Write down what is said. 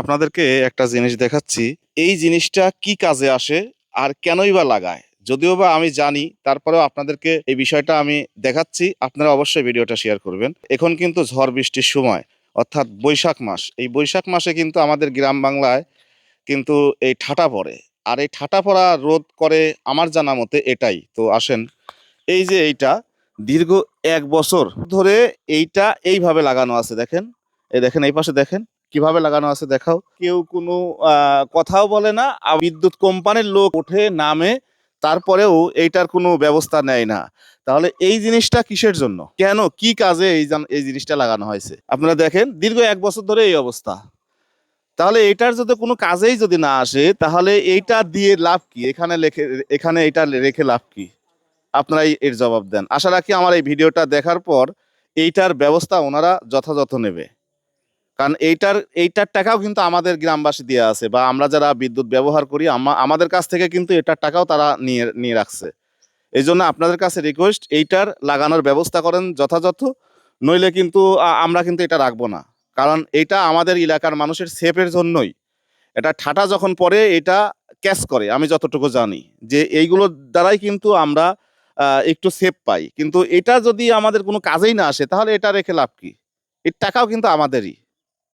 আপনাদেরকে একটা জিনিস দেখাচ্ছি। এই জিনিসটা কি কাজে আসে আর কেনই বা লাগায়? যদিও বা আমি জানি, তারপরেও আপনাদেরকে এই বিষয়টা আমি দেখাচ্ছি। আপনারা অবশ্যই ভিডিওটা শেয়ার করবেন। এখন কিন্তু ঝড় বৃষ্টির সময়, অর্থাৎ বৈশাখ মাস। এই বৈশাখ মাসে কিন্তু আমাদের গ্রাম বাংলায় কিন্তু এই ঠাটা পড়ে। আর এই ঠাটা পড়া রোধ করে আমার জানা মতে এটাই। তো আসেন, এই যে এইটা দীর্ঘ ১ বছর ধরে এইটা এইভাবে লাগানো আছে, দেখেন। এই দেখেন, এই পাশে দেখেন কিভাবে লাগানো আছে, দেখাও। কেউ কোনো কথাও বলে না। আর বিদ্যুৎ কোম্পানির লোক ওঠে নামে, তারপরেও এইটার কোনো ব্যবস্থা নেয় না। তাহলে এই জিনিসটা কিসের জন্য, কেন, কি কাজে এই জিনিসটা লাগানো হয়েছে? আপনারা দেখেন দীর্ঘ ১ বছর ধরে এই অবস্থা। তাহলে এটার যদি কোনো কাজেই যদি না আসে, তাহলে এইটা দিয়ে লাভ কি? এখানে এটা রেখে লাভ কি? আপনারাই এর জবাব দেন। আশা রাখি আমার এই ভিডিওটা দেখার পর এইটার ব্যবস্থা ওনারা যথাযথ নেবে। কারণ এইটার টাকাও কিন্তু আমাদের গ্রামবাসী দিয়ে আছে, বা আমরা যারা বিদ্যুৎ ব্যবহার করি আমাদের কাছ থেকে কিন্তু এটার টাকাও তারা নিয়ে নিয়ে রাখছে। এই জন্য আপনাদের কাছে রিকোয়েস্ট, এইটার লাগানোর ব্যবস্থা করেন যথাযথ। নইলে কিন্তু আমরা কিন্তু এটা রাখবো না। কারণ এটা আমাদের এলাকার মানুষের সেফের জন্যই। এটা ঠাটা যখন পড়ে এটা ক্যাচ করে, আমি যতটুকু জানি যে এইগুলোর দ্বারাই কিন্তু আমরা একটু সেফ পাই। কিন্তু এটা যদি আমাদের কোনো কাজেই না আসে, তাহলে এটা রেখে লাভ কি? এর টাকাও কিন্তু আমাদেরই।